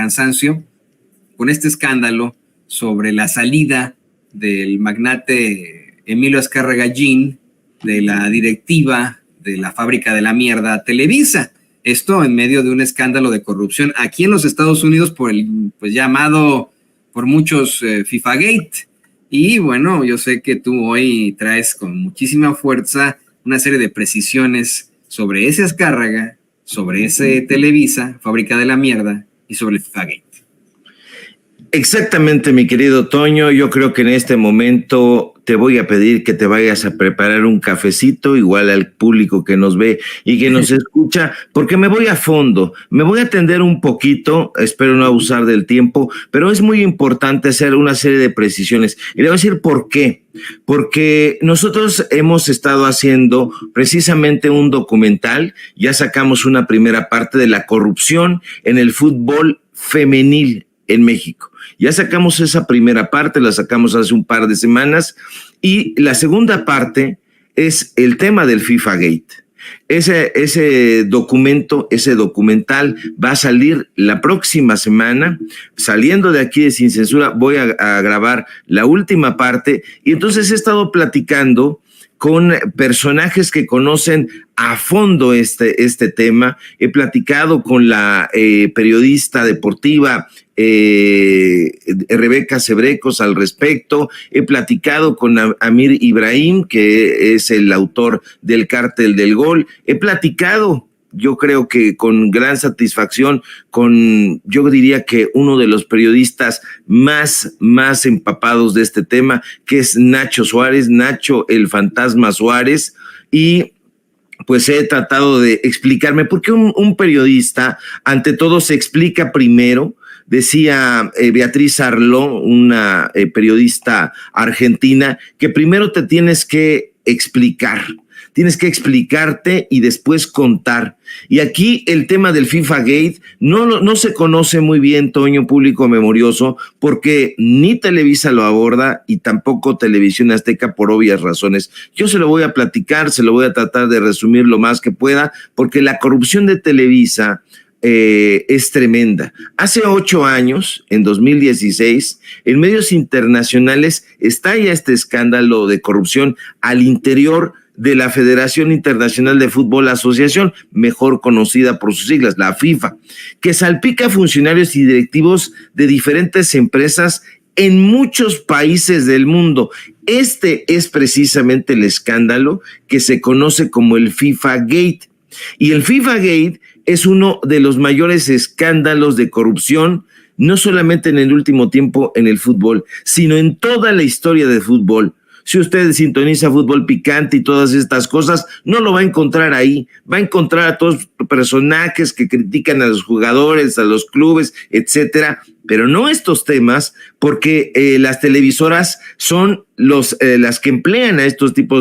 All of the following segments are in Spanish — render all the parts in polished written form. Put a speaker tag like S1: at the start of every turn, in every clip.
S1: cansancio con este escándalo sobre la salida del magnate Emilio Azcárraga Gin de la directiva de la fábrica de la mierda Televisa. Esto en medio de un escándalo de corrupción aquí en los Estados Unidos por el pues llamado por muchos FIFAgate. Y bueno, yo sé que tú hoy traes con muchísima fuerza una serie de precisiones sobre ese Azcárraga, sobre ese Televisa, fábrica de la mierda, y sobre el FIFAgate.
S2: Exactamente, mi querido Toño. Yo creo que en este momento te voy a pedir que te vayas a preparar un cafecito, igual al público que nos ve y que nos escucha, porque me voy a fondo, me voy a atender un poquito, espero no abusar del tiempo, pero es muy importante hacer una serie de precisiones. Y le voy a decir por qué. Porque nosotros hemos estado haciendo precisamente un documental, ya sacamos una primera parte de la corrupción en el fútbol femenil en México. Ya sacamos esa primera parte, la sacamos hace un par de semanas, y la segunda parte es el tema del FIFAgate. Ese documento, ese documental va a salir la próxima semana. Saliendo de aquí de Sin Censura voy a grabar la última parte, y entonces he estado platicando con personajes que conocen a fondo este tema. He platicado con la periodista deportiva Rebeca Cebrecos al respecto. He platicado con Amir Ibrahim, que es el autor del Cártel del Gol. He platicado, yo creo que con gran satisfacción, yo diría que uno de los periodistas más empapados de este tema, que es Nacho Suárez, Nacho el Fantasma Suárez, y pues he tratado de explicarme por qué un periodista ante todo se explica primero. Decía Beatriz Arló, una periodista argentina, que primero te tienes que explicar. Tienes que explicarte y después contar. Y aquí el tema del FIFAgate no se conoce muy bien, Toño, público memorioso, porque ni Televisa lo aborda y tampoco Televisión Azteca, por obvias razones. Yo se lo voy a platicar, se lo voy a tratar de resumir lo más que pueda, porque la corrupción de Televisa es tremenda. Hace 8 años, en 2016, en medios internacionales estalla este escándalo de corrupción al interior de la Federación Internacional de Fútbol Asociación, mejor conocida por sus siglas, la FIFA, que salpica a funcionarios y directivos de diferentes empresas en muchos países del mundo. Este es precisamente el escándalo que se conoce como el FIFAgate. Y el FIFAgate es uno de los mayores escándalos de corrupción, no solamente en el último tiempo en el fútbol, sino en toda la historia del fútbol. Si usted sintoniza Fútbol Picante y todas estas cosas, no lo va a encontrar ahí. Va a encontrar a todos los personajes que critican a los jugadores, a los clubes, etcétera, pero no estos temas, porque las televisoras son las que emplean a este tipo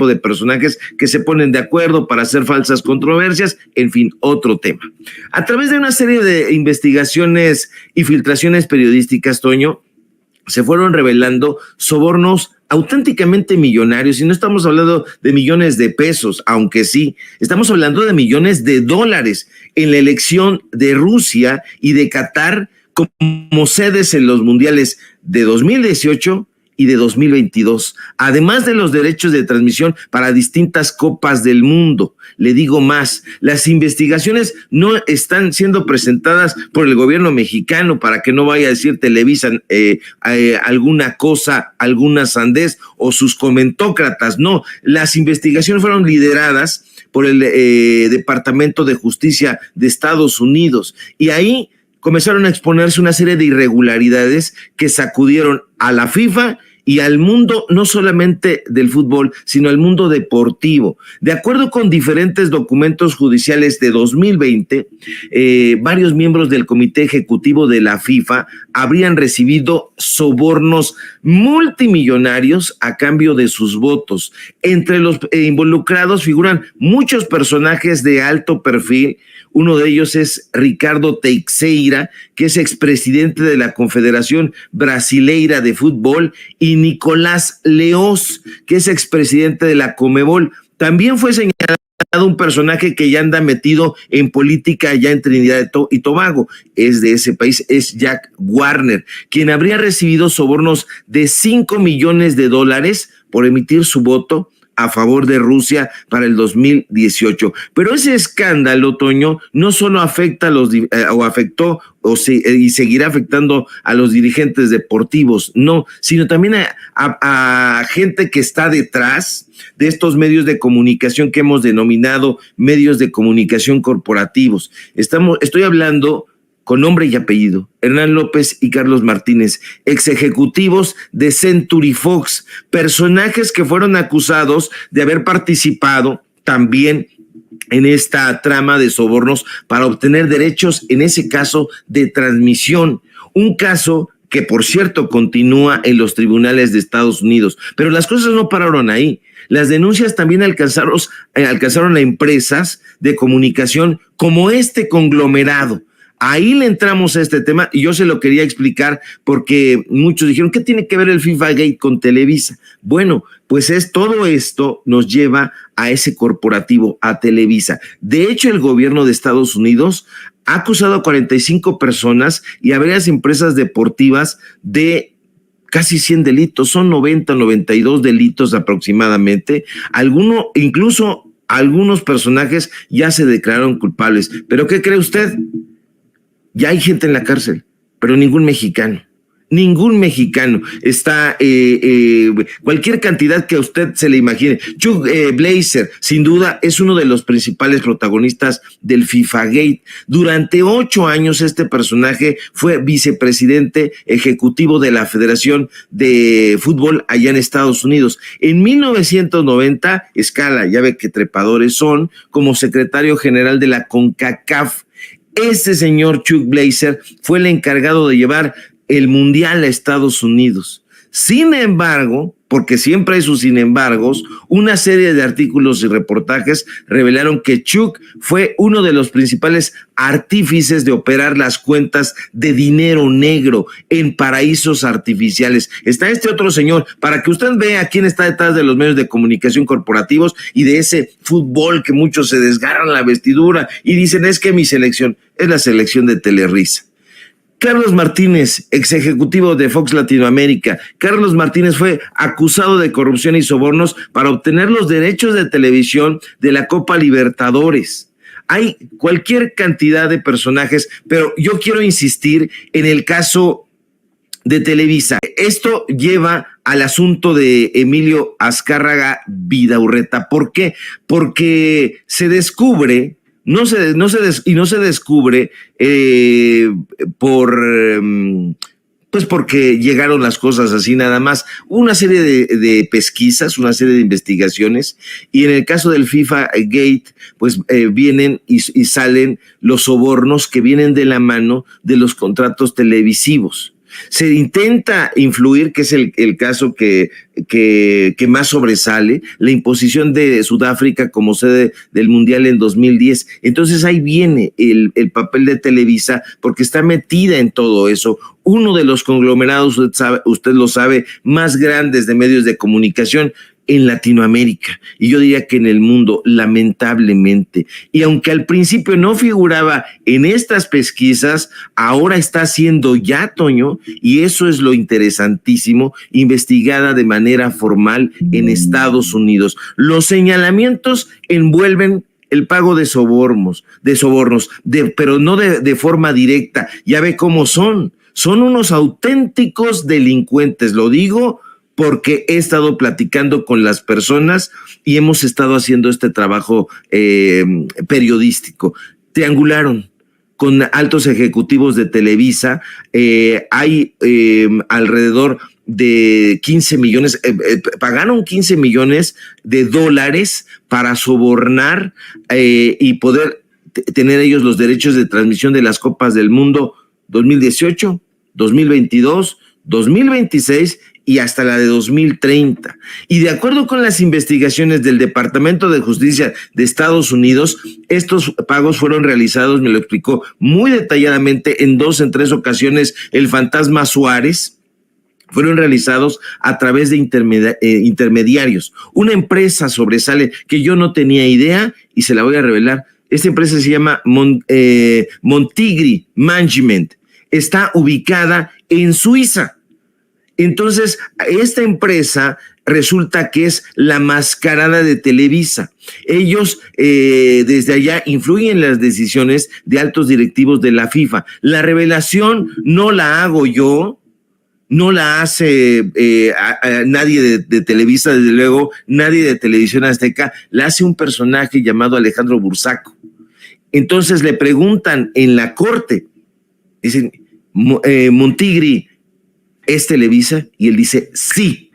S2: de personajes que se ponen de acuerdo para hacer falsas controversias, en fin, otro tema. A través de una serie de investigaciones y filtraciones periodísticas, Toño, se fueron revelando sobornos auténticamente millonarios, y no estamos hablando de millones de pesos, aunque sí, estamos hablando de millones de dólares en la elección de Rusia y de Qatar como sedes en los mundiales de 2018 y de 2022, además de los derechos de transmisión para distintas copas del mundo. Le digo más, las investigaciones no están siendo presentadas por el gobierno mexicano para que no vaya a decir Televisa alguna cosa, alguna sandez o sus comentócratas. No, las investigaciones fueron lideradas por el Departamento de Justicia de Estados Unidos, y ahí comenzaron a exponerse una serie de irregularidades que sacudieron a la FIFA y al mundo, no solamente del fútbol, sino al mundo deportivo. De acuerdo con diferentes documentos judiciales de 2020, varios miembros del Comité Ejecutivo de la FIFA habrían recibido sobornos multimillonarios a cambio de sus votos. Entre los involucrados figuran muchos personajes de alto perfil. Uno de ellos es Ricardo Teixeira, que es expresidente de la Confederación Brasileira de Fútbol, y Nicolás Leoz, que es expresidente de la Conmebol. También fue señalado un personaje que ya anda metido en política allá en Trinidad y Tobago, es de ese país, es Jack Warner, quien habría recibido sobornos de $5 millones por emitir su voto a favor de Rusia para el 2018. Pero ese escándalo, Toño, no solo afecta a y seguirá afectando a los dirigentes deportivos, no, sino también a gente que está detrás de estos medios de comunicación que hemos denominado medios de comunicación corporativos. Estoy hablando con nombre y apellido, Hernán López y Carlos Martínez, ex ejecutivos de Century Fox, personajes que fueron acusados de haber participado también en esta trama de sobornos para obtener derechos, en ese caso, de transmisión. Un caso que, por cierto, continúa en los tribunales de Estados Unidos. Pero las cosas no pararon ahí. Las denuncias también alcanzaron a empresas de comunicación como este conglomerado. Ahí le entramos a este tema y yo se lo quería explicar porque muchos dijeron, ¿qué tiene que ver el FIFA Gate con Televisa? Bueno, pues todo esto nos lleva a ese corporativo, a Televisa. De hecho, el gobierno de Estados Unidos ha acusado a 45 personas y a varias empresas deportivas de casi 100 delitos, son 92 delitos aproximadamente. Incluso algunos personajes ya se declararon culpables. ¿Pero qué cree usted? Ya hay gente en la cárcel, pero ningún mexicano. Ningún mexicano está, cualquier cantidad que a usted se le imagine. Chuck Blazer, sin duda, es uno de los principales protagonistas del FIFA Gate. Durante 8 años este personaje fue vicepresidente ejecutivo de la Federación de Fútbol allá en Estados Unidos. En 1990, escala, ya ve qué trepadores son, como secretario general de la CONCACAF. Este señor Chuck Blazer fue el encargado de llevar el Mundial a Estados Unidos. Sin embargo, porque siempre hay sus sin embargos, una serie de artículos y reportajes revelaron que Chuck fue uno de los principales artífices de operar las cuentas de dinero negro en paraísos artificiales. Está este otro señor, para que usted vea quién está detrás de los medios de comunicación corporativos y de ese fútbol que muchos se desgarran la vestidura y dicen, es que mi selección es la selección de Telerisa. Carlos Martínez, ex ejecutivo de Fox Latinoamérica. Carlos Martínez fue acusado de corrupción y sobornos para obtener los derechos de televisión de la Copa Libertadores. Hay cualquier cantidad de personajes, pero yo quiero insistir en el caso de Televisa. Esto lleva al asunto de Emilio Azcárraga Vidaurreta. ¿Por qué? Porque se descubre... No se descubre porque llegaron las cosas así nada más. Una serie de pesquisas, una serie de investigaciones, y en el caso del FIFA Gate, pues vienen y salen los sobornos que vienen de la mano de los contratos televisivos. Se intenta influir, que es el caso que más sobresale, la imposición de Sudáfrica como sede del Mundial en 2010. Entonces ahí viene el papel de Televisa, porque está metida en todo eso. Uno de los conglomerados, usted lo sabe, más grandes de medios de comunicación en Latinoamérica, y yo diría que en el mundo, lamentablemente. Y aunque al principio no figuraba en estas pesquisas, ahora está siendo ya, Toño, y eso es lo interesantísimo, investigada de manera formal en Estados Unidos. Los señalamientos envuelven el pago de sobornos, pero no de forma directa. Ya ve cómo son unos auténticos delincuentes, lo digo porque he estado platicando con las personas y hemos estado haciendo este trabajo periodístico. Triangularon con altos ejecutivos de Televisa, hay alrededor de 15 millones, pagaron 15 millones de dólares para sobornar y poder tener ellos los derechos de transmisión de las Copas del Mundo 2018, 2022, 2026 y hasta la de 2030. Y de acuerdo con las investigaciones del Departamento de Justicia de Estados Unidos, estos pagos fueron realizados, me lo explicó muy detalladamente, en 3 ocasiones el fantasma Suárez, fueron realizados a través de intermediarios. Una empresa sobresale que yo no tenía idea y se la voy a revelar. Esta empresa se llama Montigri Management. Está ubicada en Suiza. Entonces, esta empresa resulta que es la mascarada de Televisa. Ellos desde allá influyen en las decisiones de altos directivos de la FIFA. La revelación no la hago yo, no la hace nadie de Televisa, desde luego, nadie de Televisión Azteca, la hace un personaje llamado Alejandro Bursaco. Entonces le preguntan en la corte, dicen, Montigri, ¿es Televisa? Y él dice, sí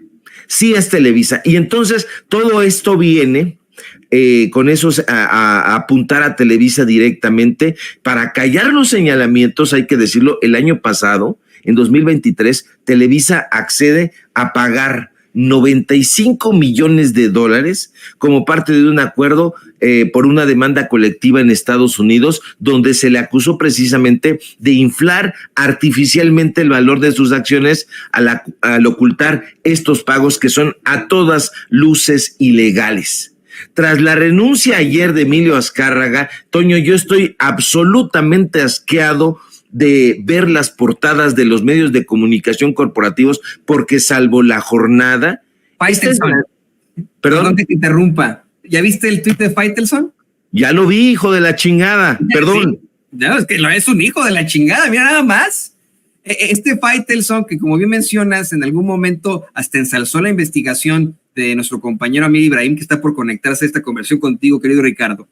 S2: es Televisa. Y entonces todo esto viene con esos a apuntar a Televisa directamente para callar los señalamientos. Hay que decirlo, el año pasado, en 2023, Televisa accede a pagar $95 millones como parte de un acuerdo por una demanda colectiva en Estados Unidos, donde se le acusó precisamente de inflar artificialmente el valor de sus acciones al ocultar estos pagos que son a todas luces ilegales. Tras la renuncia ayer de Emilio Azcárraga, Toño, yo estoy absolutamente asqueado de ver las portadas de los medios de comunicación corporativos, porque salvo La Jornada...
S1: Perdón que te interrumpa. ¿Ya viste el tuit de Faitelson?
S2: Ya lo vi, hijo de la chingada. Perdón.
S1: Sí. No, es que es un hijo de la chingada, mira nada más. Este Faitelson, que como bien mencionas, en algún momento hasta ensalzó la investigación de nuestro compañero Amir Ibrahim, que está por conectarse a esta conversación contigo, querido Ricardo.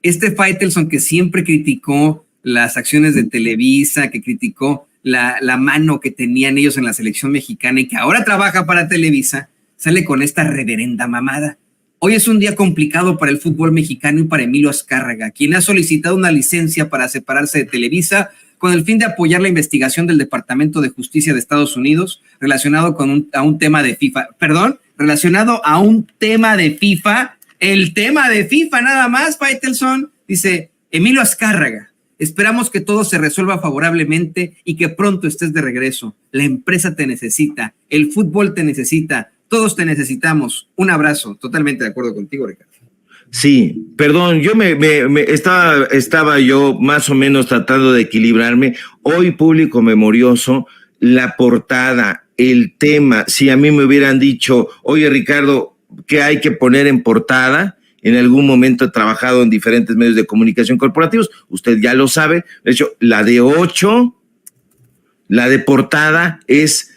S1: Este Faitelson, que siempre criticó las acciones de Televisa, que criticó la mano que tenían ellos en la selección mexicana y que ahora trabaja para Televisa, sale con esta reverenda mamada. Hoy es un día complicado para el fútbol mexicano y para Emilio Azcárraga, quien ha solicitado una licencia para separarse de Televisa con el fin de apoyar la investigación del Departamento de Justicia de Estados Unidos relacionado a un tema de FIFA. Perdón, relacionado a un tema de FIFA. El tema de FIFA nada más, Faitelson. Dice, Emilio Azcárraga, esperamos que todo se resuelva favorablemente y que pronto estés de regreso. La empresa te necesita, el fútbol te necesita, todos te necesitamos. Un abrazo. Totalmente de acuerdo contigo, Ricardo.
S2: Sí, perdón, yo estaba yo más o menos tratando de equilibrarme. Hoy, público memorioso, la portada, el tema, si a mí me hubieran dicho, oye, Ricardo, ¿qué hay que poner en portada? En algún momento he trabajado en diferentes medios de comunicación corporativos, usted ya lo sabe. De hecho, la de 8, la de portada es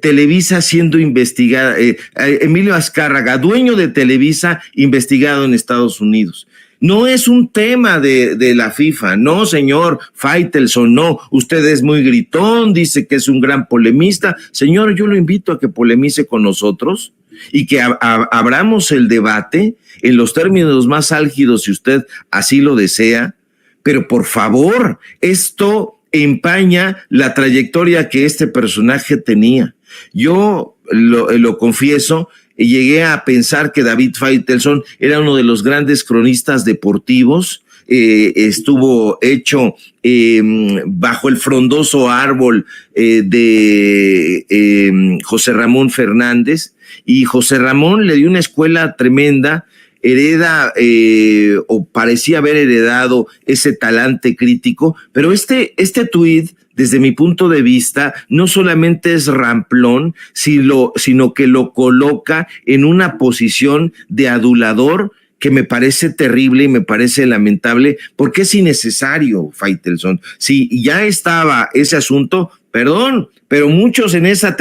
S2: Televisa siendo investigada, Emilio Azcárraga, dueño de Televisa, investigado en Estados Unidos. No es un tema de la FIFA, no, señor Faitelson, no. Usted es muy gritón, dice que es un gran polemista. Señor, yo lo invito a que polemice con nosotros y que abramos el debate en los términos más álgidos, si usted así lo desea. Pero por favor, esto empaña la trayectoria que este personaje tenía. Yo lo confieso, llegué a pensar que David Faitelson era uno de los grandes cronistas deportivos. Estuvo hecho bajo el frondoso árbol de José Ramón Fernández, y José Ramón le dio una escuela tremenda. Hereda o parecía haber heredado ese talante crítico, pero este tuit, desde mi punto de vista, no solamente es ramplón, sino que lo coloca en una posición de adulador que me parece terrible y me parece lamentable, porque es innecesario, Faitelson. Si ya estaba ese asunto, perdón, pero muchos en esa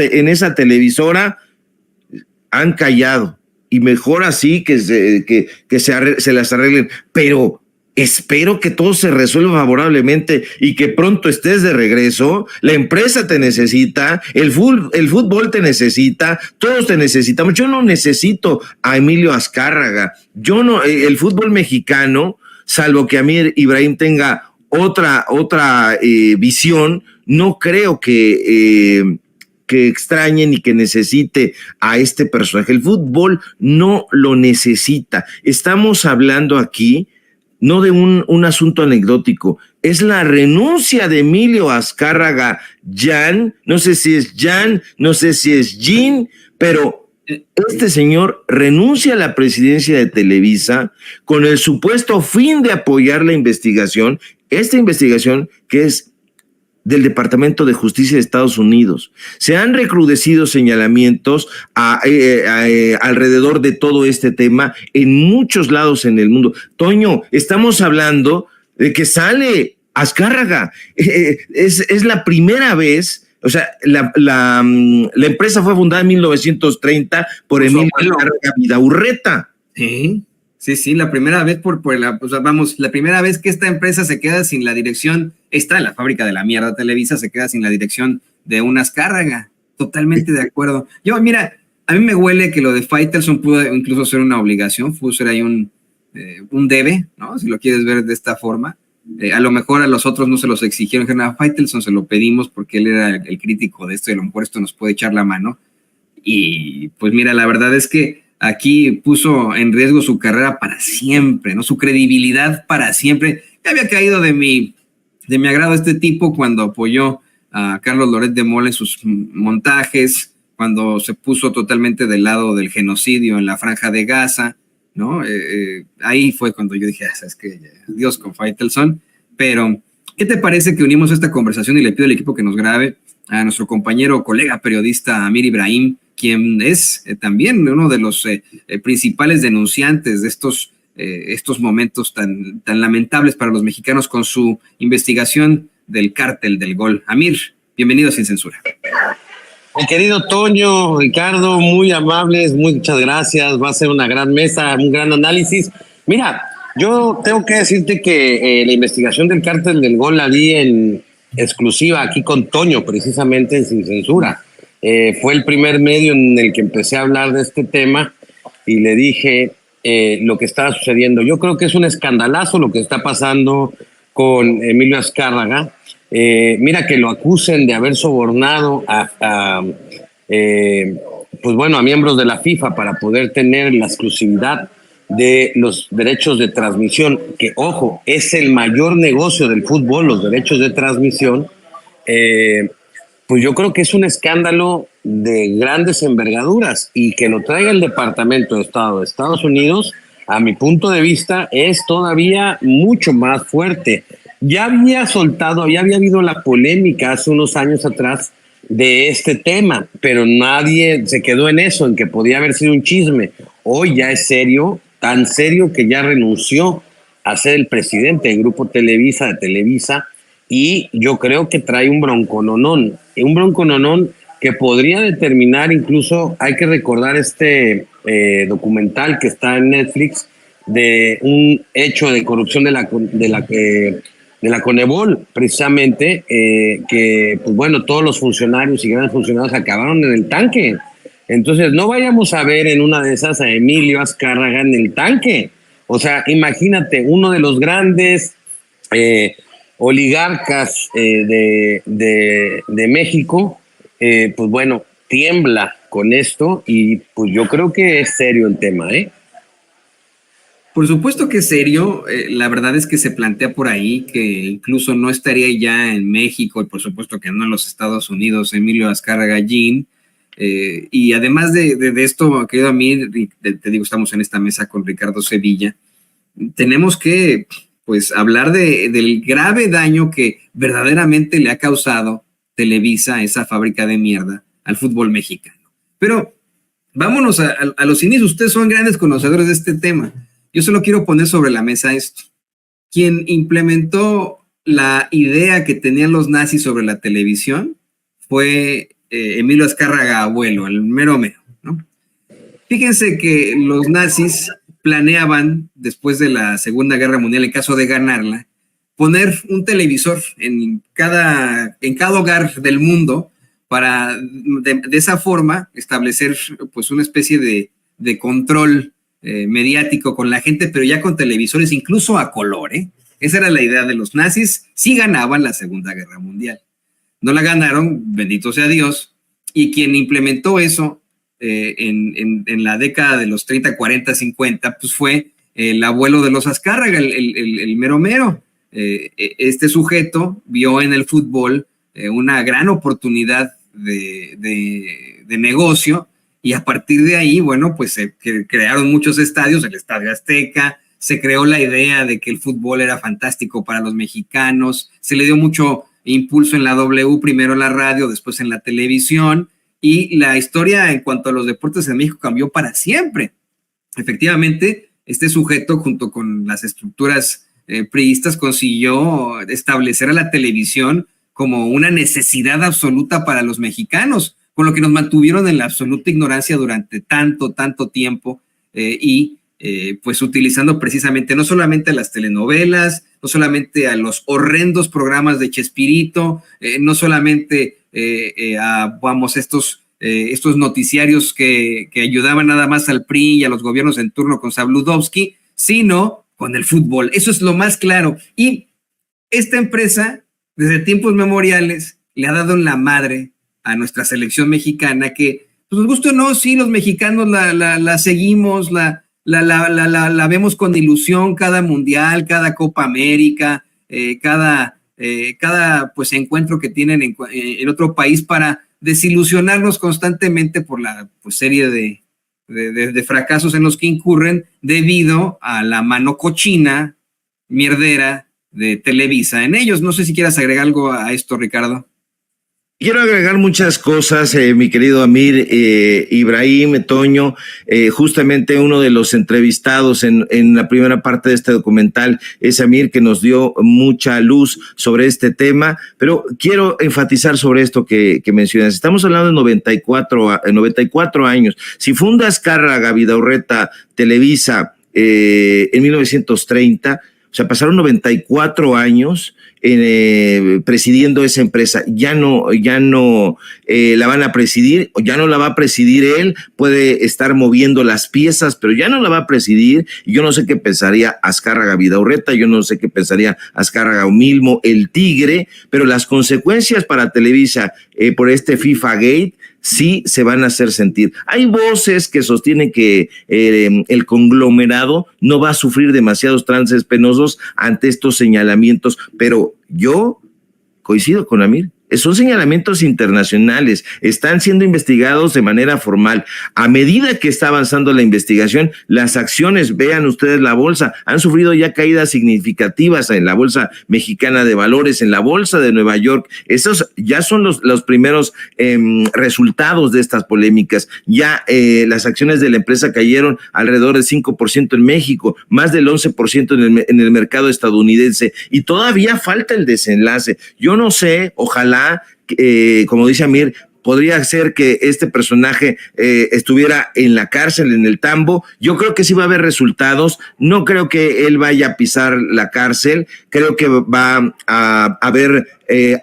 S2: televisora han callado. Y mejor así que se las arreglen, pero espero que todo se resuelva favorablemente y que pronto estés de regreso. La empresa te necesita, el fútbol te necesita, todos te necesitamos. Yo no necesito a Emilio Azcárraga, el fútbol mexicano, salvo que Amir Ibrahim tenga otra visión, no creo que extrañen y que necesite a este personaje. El fútbol no lo necesita. Estamos hablando aquí no de un asunto anecdótico, es la renuncia de Emilio Azcárraga Jan, no sé si es Jan, no sé si es Jean, pero este señor renuncia a la presidencia de Televisa con el supuesto fin de apoyar la investigación, esta investigación que es del Departamento de Justicia de Estados Unidos. Se han recrudecido señalamientos alrededor de todo este tema en muchos lados en el mundo. Toño, estamos hablando de que sale Azcárraga. Es la primera vez, o sea, la empresa fue fundada en 1930 por Emilio Azcárraga Vidaurreta.
S1: Sí, la primera vez la primera vez que esta empresa se queda sin la dirección, la fábrica de la mierda Televisa se queda sin la dirección de una Azcárraga. Totalmente de acuerdo. Mira, a mí me huele que lo de Faitelson pudo incluso ser una obligación, pudo ser ahí un debe, ¿no? Si lo quieres ver de esta forma. A lo mejor a los otros no se los exigieron, que a Faitelson se lo pedimos porque él era el crítico de esto y a lo mejor esto nos puede echar la mano. Y pues mira, la verdad es que aquí puso en riesgo su carrera para siempre, ¿no? Su credibilidad para siempre. Ya había caído de mi agrado este tipo cuando apoyó a Carlos Loret de Mola en sus montajes, cuando se puso totalmente del lado del genocidio en la Franja de Gaza, ¿no? Ahí fue cuando yo dije, ¿sabes qué? Dios con Faitelson. Pero, ¿qué te parece que unimos esta conversación y le pido al equipo que nos grabe a nuestro compañero, colega periodista Amir Ibrahim, quien es también uno de los principales denunciantes de estos momentos tan lamentables para los mexicanos con su investigación del cártel del Gol? Amir, bienvenido a Sin Censura.
S3: Mi querido Toño, Ricardo, muy amables, muchas gracias. Va a ser una gran mesa, un gran análisis. Mira, yo tengo que decirte que la investigación del cártel del Gol la vi en exclusiva aquí con Toño, precisamente en Sin Censura. Fue el primer medio en el que empecé a hablar de este tema y le dije lo que estaba sucediendo. Yo creo que es un escandalazo lo que está pasando con Emilio Azcárraga. Mira, que lo acusen de haber sobornado a miembros de la FIFA para poder tener la exclusividad de los derechos de transmisión, que, ojo, es el mayor negocio del fútbol, los derechos de transmisión. Pues yo creo que es un escándalo de grandes envergaduras, y que lo traiga el Departamento de Estado de Estados Unidos, a mi punto de vista, es todavía mucho más fuerte. Ya había habido la polémica hace unos años atrás de este tema, pero nadie se quedó en eso, en que podía haber sido un chisme. Hoy ya es serio, tan serio que ya renunció a ser el presidente del Grupo Televisa, de Televisa, y yo creo que trae un broncononón que podría determinar, incluso hay que recordar este documental que está en Netflix de un hecho de corrupción de la Conebol, precisamente, que pues bueno, todos los funcionarios y grandes funcionarios acabaron en el tanque. Entonces no vayamos a ver en una de esas a Emilio Azcárraga en el tanque. O sea, imagínate, uno de los grandes oligarcas de México, pues bueno, tiembla con esto, y pues yo creo que es serio el tema, ¿eh?
S1: Por supuesto que es serio. La verdad es que se plantea por ahí que incluso no estaría ya en México, y por supuesto que no en los Estados Unidos, Emilio Azcárraga Gin. Y además de esto, querido Amir, te digo, estamos en esta mesa con Ricardo Sevilla. Tenemos que pues hablar del grave daño que verdaderamente le ha causado Televisa, esa fábrica de mierda, al fútbol mexicano. Pero vámonos a los inicios. Ustedes son grandes conocedores de este tema. Yo solo quiero poner sobre la mesa esto. Quien implementó la idea que tenían los nazis sobre la televisión fue Emilio Azcárraga Abuelo, el mero mero, ¿no? Fíjense que los nazis planeaban, después de la Segunda Guerra Mundial, en caso de ganarla, poner un televisor en cada hogar del mundo para de esa forma establecer pues una especie de control mediático con la gente, pero ya con televisores incluso a color, ¿eh? Esa era la idea de los nazis si ganaban la Segunda Guerra Mundial. No la ganaron, bendito sea Dios, y quien implementó eso en la década de los 30, 40, 50, pues fue el abuelo de los Azcárraga, el mero mero. Este sujeto vio en el fútbol una gran oportunidad de negocio, y a partir de ahí, bueno, pues se crearon muchos estadios, el Estadio Azteca, se creó la idea de que el fútbol era fantástico para los mexicanos, se le dio mucho impulso en la W, primero en la radio, después en la televisión, y la historia en cuanto a los deportes en México cambió para siempre. Efectivamente, este sujeto, junto con las estructuras priistas, consiguió establecer a la televisión como una necesidad absoluta para los mexicanos, con lo que nos mantuvieron en la absoluta ignorancia durante tanto tiempo, pues utilizando precisamente no solamente las telenovelas, no solamente a los horrendos programas de Chespirito, no solamente estos noticiarios que ayudaban nada más al PRI y a los gobiernos en turno con Sabludovsky, sino con el fútbol. Eso es lo más claro. Y esta empresa, desde tiempos memoriales, le ha dado en la madre a nuestra selección mexicana, que, pues nos gusta o no, sí, los mexicanos la seguimos, la vemos con ilusión cada mundial, cada Copa América, cada pues encuentro que tienen en otro país para desilusionarnos constantemente por la pues, serie de fracasos en los que incurren debido a la mano cochina, mierdera de Televisa en ellos. No sé si quieras agregar algo a esto, Ricardo.
S2: Quiero agregar muchas cosas, mi querido Amir, Ibrahim, Toño. Justamente uno de los entrevistados en la primera parte de este documental es Amir, que nos dio mucha luz sobre este tema, pero quiero enfatizar sobre esto que mencionas. Estamos hablando de 94 años. Si funda Azcárraga Vidaurreta Televisa en 1930, o sea, pasaron 94 años presidiendo esa empresa. Ya no la van a presidir, o ya no la va a presidir él, puede estar moviendo las piezas, pero ya no la va a presidir. Yo no sé qué pensaría Azcárraga Vidaurreta, yo no sé qué pensaría Azcárraga Milmo, el Tigre, pero las consecuencias para Televisa por este FIFA Gate sí se van a hacer sentir. Hay voces que sostienen que el conglomerado no va a sufrir demasiados trances penosos ante estos señalamientos, pero yo coincido con Amir. Son señalamientos internacionales, están siendo investigados de manera formal. A medida que está avanzando la investigación, las acciones, vean ustedes la bolsa, han sufrido ya caídas significativas en la Bolsa Mexicana de Valores, en la Bolsa de Nueva York. Esos ya son los primeros resultados de estas polémicas. Ya las acciones de la empresa cayeron alrededor del 5% en México, más del 11% en el mercado estadounidense, y todavía falta el desenlace. Yo no sé, ojalá, como dice Amir, podría ser que este personaje estuviera en la cárcel, en el tambo. Yo creo que sí va a haber resultados. No creo que él vaya a pisar la cárcel. Creo que va a haber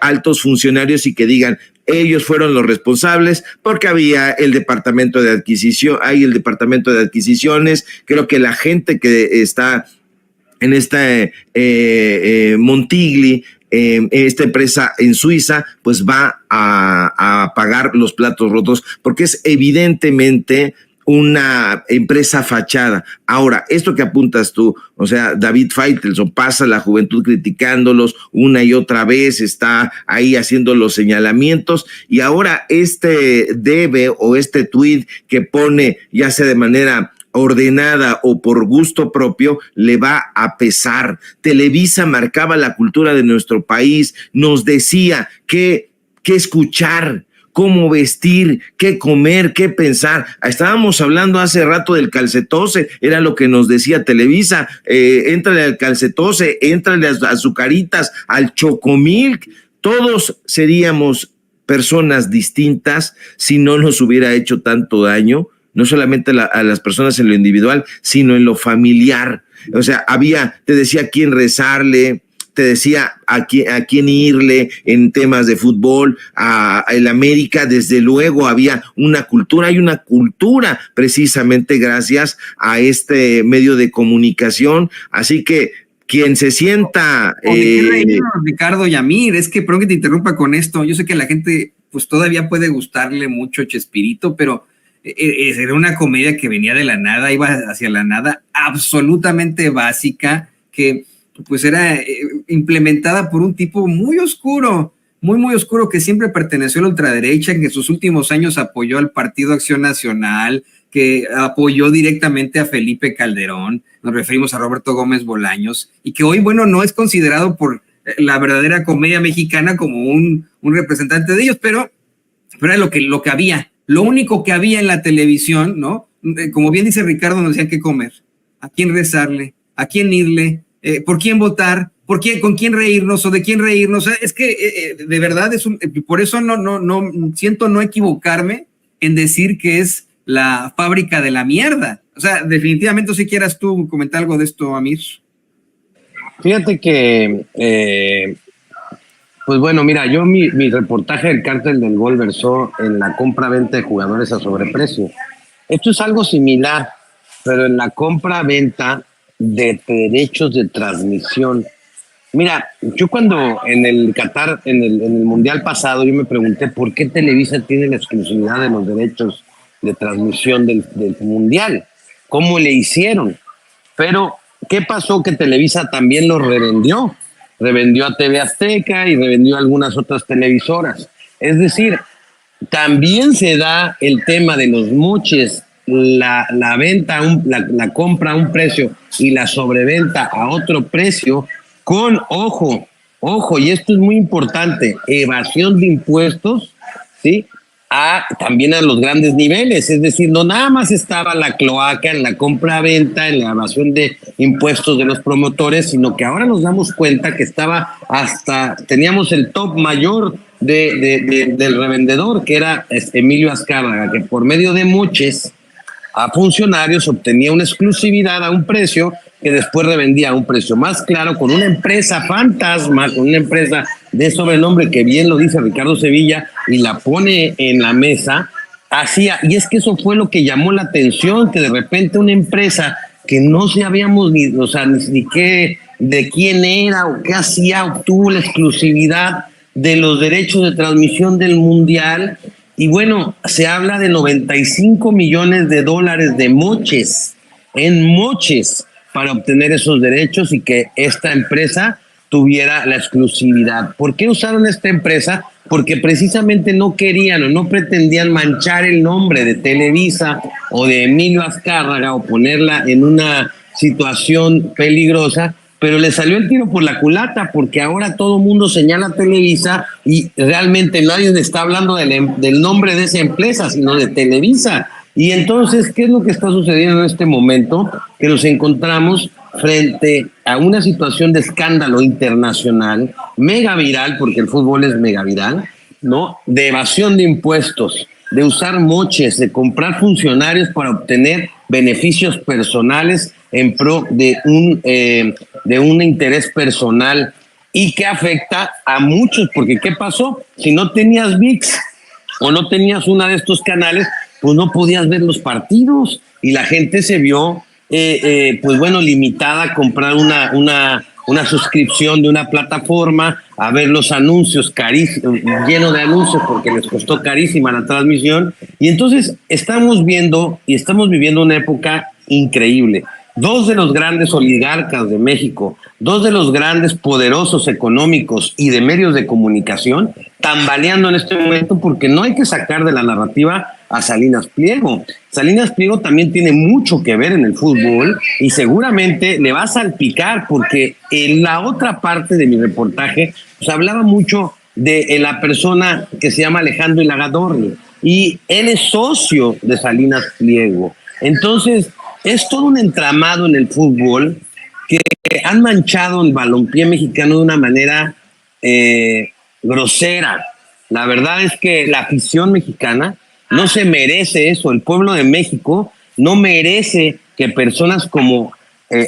S2: altos funcionarios y que digan, ellos fueron los responsables, porque había el departamento de adquisición, hay el departamento de adquisiciones. Creo que la gente que está en esta Montigli, esta empresa en Suiza, pues va a pagar los platos rotos, porque es evidentemente una empresa fachada. Ahora, esto que apuntas tú, o sea, David Faitelson pasa la juventud criticándolos una y otra vez, está ahí haciendo los señalamientos, y ahora este debe o este tuit que pone, ya sea de manera ordenada o por gusto propio, le va a pesar. Televisa marcaba la cultura de nuestro país, nos decía qué escuchar, cómo vestir, qué comer, qué pensar. Estábamos hablando hace rato del calcetose, era lo que nos decía Televisa, éntrale al calcetose, éntrale a azucaritas, al chocomilk. Todos seríamos personas distintas si no nos hubiera hecho tanto daño, no solamente a las personas en lo individual, sino en lo familiar. O sea, te decía a quién rezarle, te decía a quién irle en temas de fútbol. El América, desde luego, había una cultura, hay una cultura precisamente gracias a este medio de comunicación. Así que quien se sienta...
S1: Ricardo y Amir, es que, perdón que te interrumpa con esto, yo sé que la gente pues todavía puede gustarle mucho Chespirito, pero Era una comedia que venía de la nada, iba hacia la nada, absolutamente básica, que pues era implementada por un tipo muy oscuro, muy oscuro, que siempre perteneció a la ultraderecha, que en sus últimos años apoyó al Partido Acción Nacional, que apoyó directamente a Felipe Calderón, nos referimos a Roberto Gómez Bolaños, y que hoy, bueno, no es considerado por la verdadera comedia mexicana como un representante de ellos, pero era lo que había, lo único que había en la televisión, ¿no? Como bien dice Ricardo, nos decían qué comer, a quién rezarle, a quién irle, por quién votar, con quién reírnos o de quién reírnos. Es que de verdad por eso no siento no equivocarme en decir que es la fábrica de la mierda. O sea, definitivamente, si quieras tú comentar algo de esto, Amir.
S3: Fíjate que, pues bueno, mira, yo mi reportaje del Cártel del Gol versó en la compra-venta de jugadores a sobreprecio. Esto es algo similar, pero en la compra-venta de derechos de transmisión. Mira, yo cuando en el Qatar, en el Mundial pasado, yo me pregunté por qué Televisa tiene la exclusividad de los derechos de transmisión del Mundial. ¿Cómo le hicieron? Pero, ¿qué pasó? Que Televisa también lo revendió. Revendió a TV Azteca y revendió a algunas otras televisoras. Es decir, también se da el tema de los moches, la venta, la compra a un precio y la sobreventa a otro precio, con, ojo, y esto es muy importante, evasión de impuestos, ¿sí? También a los grandes niveles, es decir, no nada más estaba la cloaca en la compra-venta, en la evasión de impuestos de los promotores, sino que ahora nos damos cuenta que teníamos el top mayor del revendedor, que era Emilio Azcárraga, que por medio de moches a funcionarios obtenía una exclusividad a un precio que después revendía a un precio más claro con una empresa fantasma, con una empresa de sobrenombre que bien lo dice Ricardo Sevilla y la pone en la mesa. Y es que eso fue lo que llamó la atención, que de repente una empresa que no sabíamos ni de quién era o qué hacía, obtuvo la exclusividad de los derechos de transmisión del Mundial. Y bueno, se habla de $95 millones de moches, para obtener esos derechos y que esta empresa tuviera la exclusividad. ¿Por qué usaron esta empresa? Porque precisamente no querían o no pretendían manchar el nombre de Televisa o de Emilio Azcárraga o ponerla en una situación peligrosa, pero le salió el tiro por la culata, porque ahora todo el mundo señala a Televisa y realmente nadie está hablando del nombre de esa empresa, sino de Televisa. Y entonces, ¿qué es lo que está sucediendo en este momento? Que nos encontramos frente a una situación de escándalo internacional, mega viral, porque el fútbol es mega viral, ¿no? De evasión de impuestos, de usar moches, de comprar funcionarios para obtener beneficios personales en pro de un interés personal y que afecta a muchos, porque ¿qué pasó? Si no tenías ViX o no tenías una de estos canales, pues no podías ver los partidos y la gente se vio, pues bueno, limitada a comprar una suscripción de una plataforma, a ver los anuncios lleno de anuncios porque les costó carísima la transmisión. Y entonces estamos viviendo una época increíble. Dos de los grandes oligarcas de México, dos de los grandes poderosos económicos y de medios de comunicación tambaleando en este momento, porque no hay que sacar de la narrativa a Salinas Pliego. Salinas Pliego también tiene mucho que ver en el fútbol y seguramente le va a salpicar, porque en la otra parte de mi reportaje pues hablaba mucho de la persona que se llama Alejandro Ilagadorni y él es socio de Salinas Pliego. Entonces es todo un entramado en el fútbol que han manchado el balompié mexicano de una manera grosera. La verdad es que la afición mexicana no se merece eso. El pueblo de México no merece que personas como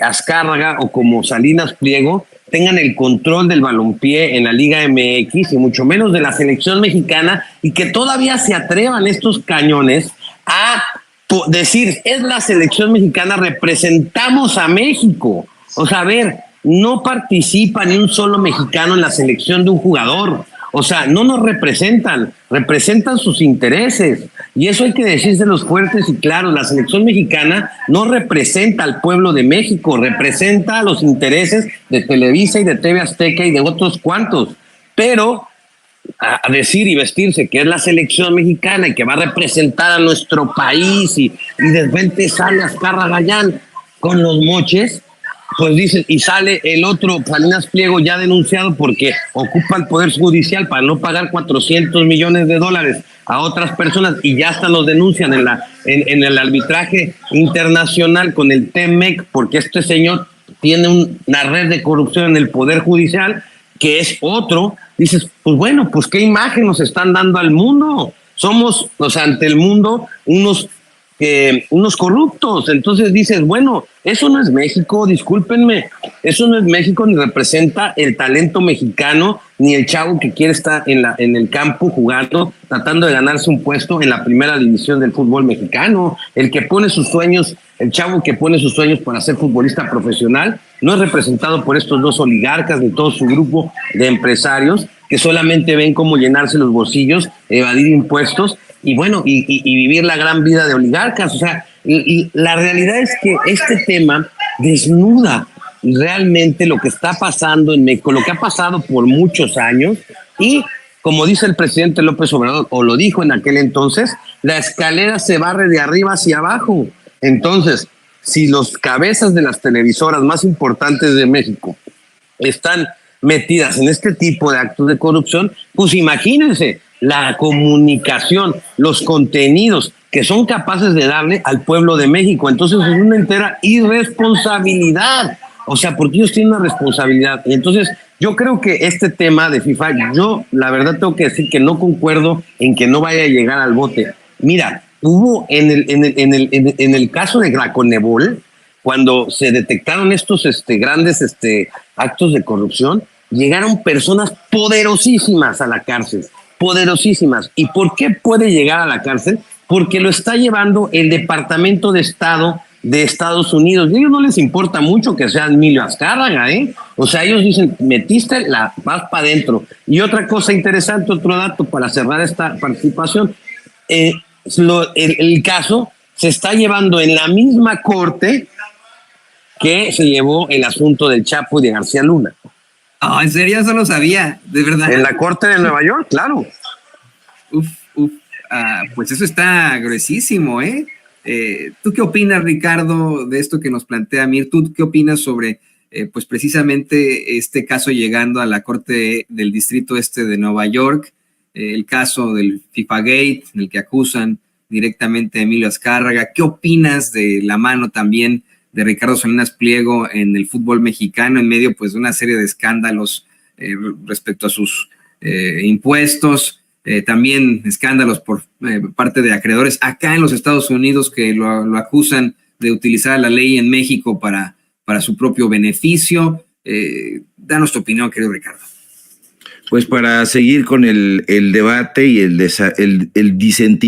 S3: Azcárraga o como Salinas Pliego tengan el control del balompié en la Liga MX y mucho menos de la selección mexicana, y que todavía se atrevan estos cañones a decir, es la selección mexicana, representamos a México. O sea, a ver, no participa ni un solo mexicano en la selección de un jugador. O sea, no nos representan sus intereses. Y eso hay que decírselos fuertes y claros. La selección mexicana no representa al pueblo de México, representa los intereses de Televisa y de TV Azteca y de otros cuantos. Pero a decir y vestirse que es la selección mexicana y que va a representar a nuestro país y de repente sale Azcárraga Gallán con los moches, pues dicen, y sale el otro, Salinas Pliego, ya denunciado porque ocupa el Poder Judicial para no pagar $400 millones a otras personas y ya hasta los denuncian en el arbitraje internacional con el TEMEC porque este señor tiene una red de corrupción en el Poder Judicial que es otro. Dices, pues bueno, pues qué imagen nos están dando al mundo. Somos, o sea, ante el mundo unos corruptos. Entonces dices, bueno, eso no es México, discúlpenme, eso no es México, ni representa el talento mexicano, ni el chavo que quiere estar en el campo jugando, tratando de ganarse un puesto en la primera división del fútbol mexicano. El que pone sus sueños, el chavo que pone sus sueños para ser futbolista profesional, no es representado por estos dos oligarcas ni todo su grupo de empresarios que solamente ven cómo llenarse los bolsillos, evadir impuestos y bueno, y vivir la gran vida de oligarcas. O sea, y la realidad es que este tema desnuda realmente lo que está pasando en México, lo que ha pasado por muchos años y, como dice el presidente López Obrador, o lo dijo en aquel entonces, la escalera se barre de arriba hacia abajo. Entonces, si los cabezas de las televisoras más importantes de México están metidas en este tipo de actos de corrupción, pues imagínense la comunicación, los contenidos que son capaces de darle al pueblo de México. Entonces es una entera irresponsabilidad. O sea, porque ellos tienen una responsabilidad. Y entonces yo creo que este tema de FIFA, yo la verdad tengo que decir que no concuerdo en que no vaya a llegar al bote. Mira, hubo en el caso de la Conmebol, cuando se detectaron estos grandes actos de corrupción, llegaron personas poderosísimas a la cárcel, poderosísimas. ¿Y por qué puede llegar a la cárcel? Porque lo está llevando el Departamento de Estado de Estados Unidos. Y a ellos no les importa mucho que sea Emilio Azcárraga, ¿eh? O sea, ellos dicen, metiste vas para adentro. Y otra cosa interesante, otro dato para cerrar esta participación, el caso se está llevando en la misma corte que se llevó el asunto del Chapo y de García Luna.
S1: Oh, en serio, eso lo sabía, de verdad.
S3: En la corte de Nueva York, claro.
S1: Pues eso está gruesísimo, ¿eh? ¿Tú qué opinas, Ricardo, de esto que nos plantea Mir? ¿Tú qué opinas sobre, pues precisamente este caso llegando a la Corte del Distrito Este de Nueva York, el caso del FIFA Gate, en el que acusan directamente a Emilio Azcárraga? ¿Qué opinas de la mano también de Ricardo Salinas Pliego en el fútbol mexicano en medio, pues, de una serie de escándalos respecto a sus impuestos? También escándalos por parte de acreedores acá en los Estados Unidos que lo acusan de utilizar la ley en México para su propio beneficio. Danos tu opinión, querido Ricardo.
S2: Pues para seguir con el debate y el disentimiento